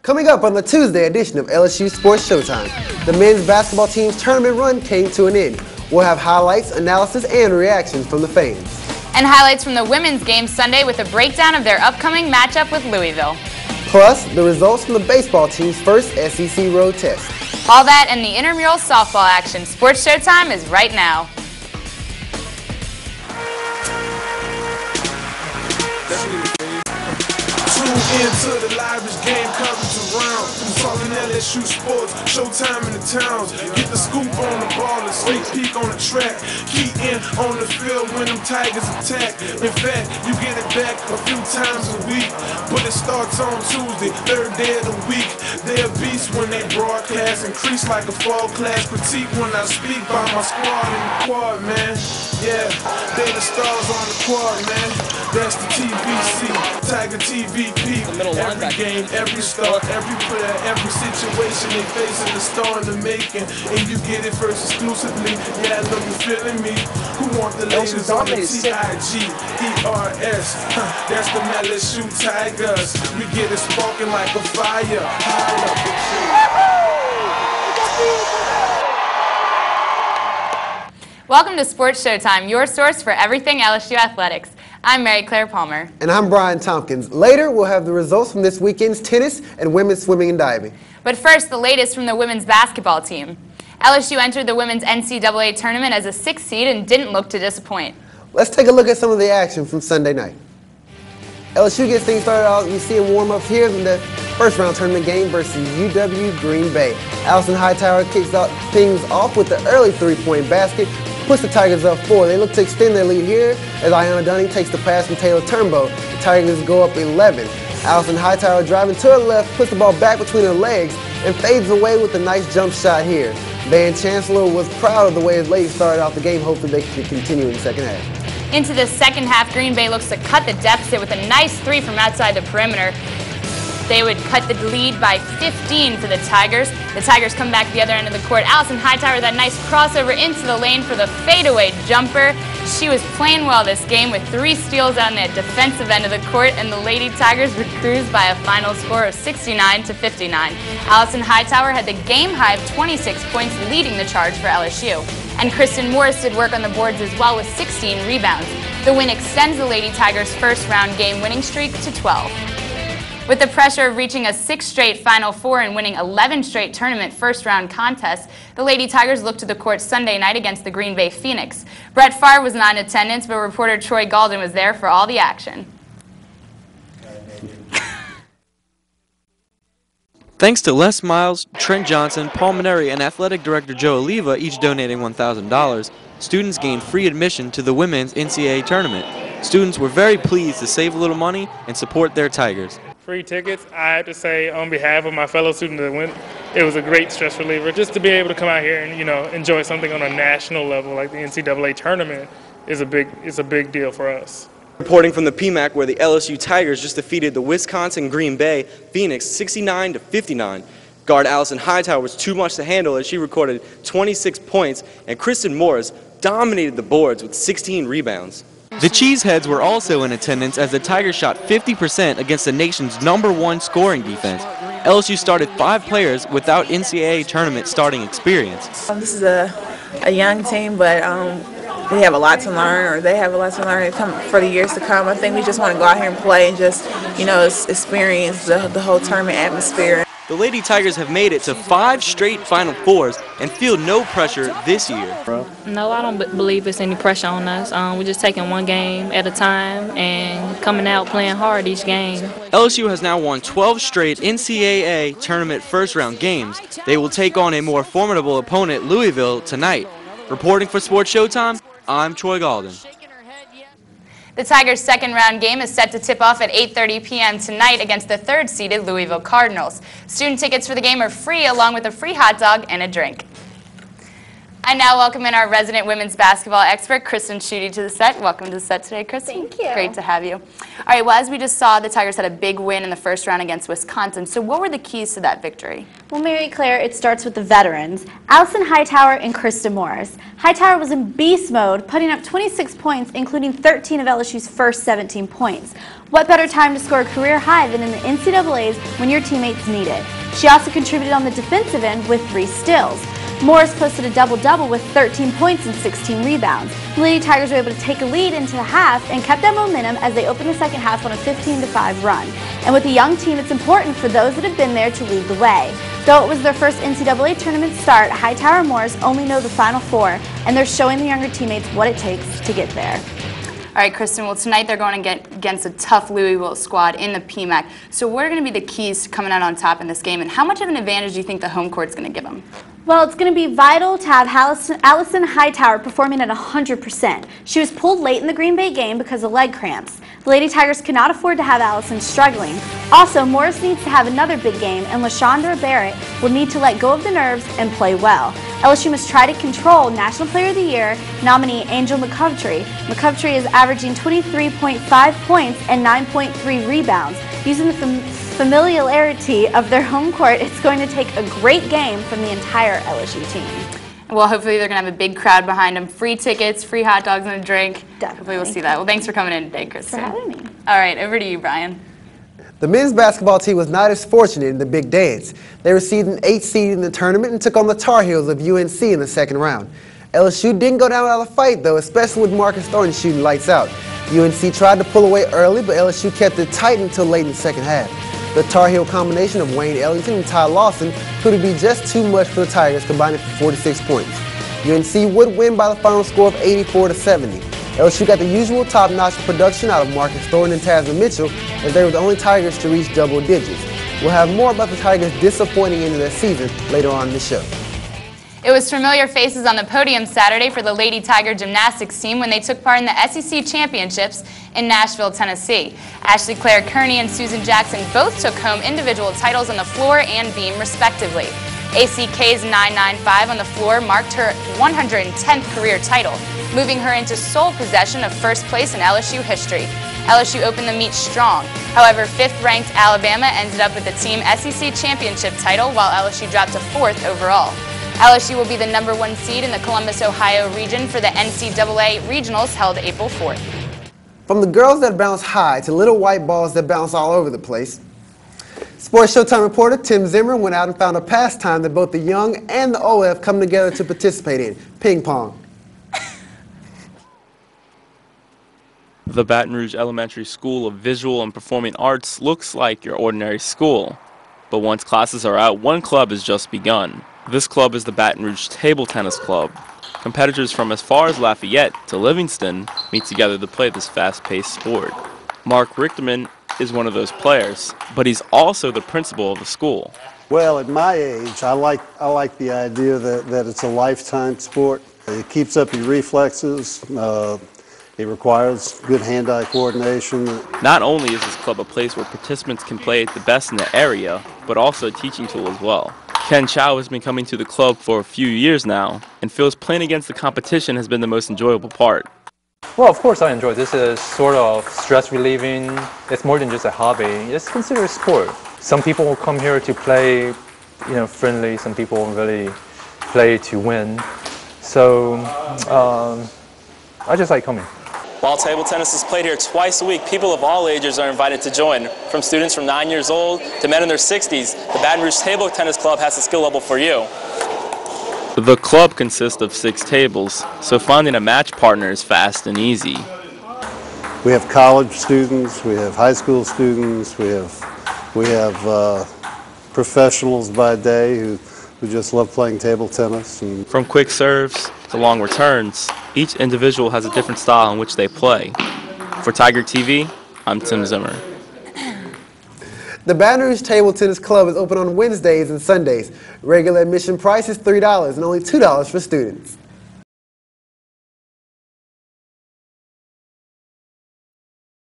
Coming up on the Tuesday edition of LSU Sports Showtime, the men's basketball team's tournament run came to an end. We'll have highlights, analysis, and reactions from the fans. And highlights from the women's game Sunday with a breakdown of their upcoming matchup with Louisville. Plus, the results from the baseball team's first SEC road test. All that and the intramural softball action. Sports Showtime is right now. Into the livest game coverage around. Talking LSU sports, Showtime in the towns. Get the scoop on the ball and sneak peek on the track. Key in on the field when them Tigers attack. In fact, you get it back a few times a week. But it starts on Tuesday, third day of the week. They're beasts when they broadcast. Increase like a fall class. Critique when I speak by my squad in the quad, man. Yeah, they the stars on the quad, man. That's the TVC, Tiger TVP. Every game, every star, every player, every situation they facing the star in the making. And you get it first exclusively. Yeah, I know you feeling me. Who want the latest on the TIGERS? That's the LSU Tigers. We get it sparking like a fire. Welcome to Sports Showtime, your source for everything LSU athletics. I'm Mary Claire Palmer. And I'm Brian Tompkins. Later, we'll have the results from this weekend's tennis and women's swimming and diving. But first, the latest from the women's basketball team. LSU entered the women's NCAA tournament as a 6th seed and didn't look to disappoint. Let's take a look at some of the action from Sunday night. LSU gets things started out. We see a warm-up here in the first round tournament game versus UW Green Bay. Allison Hightower kicks things off with the early three-point basket, puts the Tigers up 4. They look to extend their lead here as Ayanna Dunning takes the pass from Taylor Turnbow. The Tigers go up 11. Allison Hightower driving to her left, puts the ball back between her legs, and fades away with a nice jump shot here. Van Chancellor was proud of the way his ladies started off the game. Hopefully they can continue in the second half. Into the second half, Green Bay looks to cut the deficit with a nice 3 from outside the perimeter. They would cut the lead by 15 for the Tigers. The Tigers come back to the other end of the court. Allison Hightower, that nice crossover into the lane for the fadeaway jumper. She was playing well this game with 3 steals on the defensive end of the court, and the Lady Tigers would cruise by a final score of 69-59. Allison Hightower had the game-high of 26 points, leading the charge for LSU. And Kristen Morris did work on the boards as well with 16 rebounds. The win extends the Lady Tigers' first-round game-winning streak to 12. With the pressure of reaching a 6th straight Final Four and winning 11 straight tournament first-round contests, the Lady Tigers looked to the court Sunday night against the Green Bay Phoenix. Brett Favre was not in attendance, but reporter Troy Galden was there for all the action. Thanks to Les Miles, Trent Johnson, Paul Maneri, and Athletic Director Joe Oliva, each donating $1,000, students gained free admission to the women's NCAA tournament. Students were very pleased to save a little money and support their Tigers. Free tickets, I have to say, on behalf of my fellow students that went, it was a great stress reliever. Just to be able to come out here and, enjoy something on a national level like the NCAA tournament is a big deal for us. Reporting from the PMAC, where the LSU Tigers just defeated the Wisconsin Green Bay Phoenix 69-59. Guard Allison Hightower was too much to handle as she recorded 26 points, and Kristen Morris dominated the boards with 16 rebounds. The Cheeseheads were also in attendance as the Tigers shot 50% against the nation's #1 scoring defense. LSU started 5 players without NCAA tournament starting experience. This is a young team, but we have a lot to learn, or they have a lot to learn for the years to come. I think we just want to go out here and play and just, experience the whole tournament atmosphere. The Lady Tigers have made it to 5 straight Final Fours and feel no pressure this year. No, I don't believe it's any pressure on us. We're just taking one game at a time and coming out playing hard each game. LSU has now won 12 straight NCAA tournament first-round games. They will take on a more formidable opponent, Louisville, tonight. Reporting for Sports Showtime, I'm Troy Galden. The Tigers' second-round game is set to tip off at 8:30 p.m. tonight against the 3rd-seeded Louisville Cardinals. Student tickets for the game are free, along with a free hot dog and a drink. I now welcome in our resident women's basketball expert, Kristen Schutte, to the set. Welcome to the set today, Kristen. Thank you. Great to have you. All right, well, as we just saw, the Tigers had a big win in the first round against Wisconsin. So what were the keys to that victory? Well, Mary Claire, it starts with the veterans, Allison Hightower and Krista Morris. Hightower was in beast mode, putting up 26 points, including 13 of LSU's first 17 points. What better time to score a career high than in the NCAAs when your teammates need it? She also contributed on the defensive end with 3 steals. Morris posted a double-double with 13 points and 16 rebounds. The Lady Tigers were able to take a lead into the half and kept that momentum as they opened the second half on a 15-5 run. And with a young team, it's important for those that have been there to lead the way. Though it was their first NCAA tournament start, Hightower and Morris only know the Final Four, and they're showing the younger teammates what it takes to get there. All right, Kristen, well, tonight they're going to get against a tough Louisville squad in the PMAC. So what are going to be the keys to coming out on top in this game, and how much of an advantage do you think the home court's going to give them? Well, it's going to be vital to have Allison Hightower performing at 100%. She was pulled late in the Green Bay game because of leg cramps. The Lady Tigers cannot afford to have Allison struggling. Also, Morris needs to have another big game, and LaShondra Barrett will need to let go of the nerves and play well. LSU must try to control National Player of the Year nominee Angel McCovtrey. McCovtrey is averaging 23.5 points and 9.3 rebounds. Using the familiarity of their home court, it's going to take a great game from the entire LSU team. Well, hopefully they're going to have a big crowd behind them. Free tickets, free hot dogs, and a drink. Definitely. Hopefully we'll see that. Well, thanks for coming in today, Kristen. For having me. All right, over to you, Brian. The men's basketball team was not as fortunate in the big dance. They received an 8th seed in the tournament and took on the Tar Heels of UNC in the second round. LSU didn't go down without a fight, though, especially with Marcus Thornton shooting lights out. UNC tried to pull away early, but LSU kept it tight until late in the second half. The Tar Heel combination of Wayne Ellington and Ty Lawson proved to be just too much for the Tigers, combining for 46 points. UNC would win by the final score of 84-70. LSU got the usual top-notch production out of Marcus Thornton and Tasman Mitchell, as they were the only Tigers to reach double digits. We'll have more about the Tigers' disappointing end of the season later on in the show. It was familiar faces on the podium Saturday for the Lady Tiger gymnastics team when they took part in the SEC Championships in Nashville, Tennessee. Ashley Claire Kearney and Susan Jackson both took home individual titles on the floor and beam, respectively. ACK's 995 on the floor marked her 110th career title, moving her into sole possession of first place in LSU history. LSU opened the meet strong. However, 5th-ranked Alabama ended up with the team SEC Championship title, while LSU dropped to 4th overall. LSU will be the #1 seed in the Columbus, Ohio region for the NCAA Regionals held April 4th. From the girls that bounce high to little white balls that bounce all over the place, Sports Showtime reporter Tim Zimmer went out and found a pastime that both the young and the old have come together to participate in: ping pong. The Baton Rouge Elementary School of Visual and Performing Arts looks like your ordinary school. But once classes are out, one club has just begun. This club is the Baton Rouge Table Tennis Club. Competitors from as far as Lafayette to Livingston meet together to play this fast-paced sport. Mark Richterman is one of those players, but he's also the principal of the school. Well, at my age, I like the idea that it's a lifetime sport. It keeps up your reflexes. It requires good hand-eye coordination. Not only is this club a place where participants can play at the best in the area, but also a teaching tool as well. Ken Chow has been coming to the club for a few years now and feels playing against the competition has been the most enjoyable part. Well, of course I enjoy it. This is sort of stress relieving. It's more than just a hobby. It's considered a sport. Some people come here to play, friendly. Some people really play to win. So I just like coming. While table tennis is played here twice a week, people of all ages are invited to join. From students from 9 years old to men in their 60s, the Baton Rouge Table Tennis Club has a skill level for you. The club consists of 6 tables, so finding a match partner is fast and easy. We have college students, we have high school students, we have professionals by day who just love playing table tennis. From quick serves to long returns, each individual has a different style in which they play. For Tiger TV, I'm Tim Zimmer. The Baton Rouge Table Tennis Club is open on Wednesdays and Sundays. Regular admission price is $3 and only $2 for students.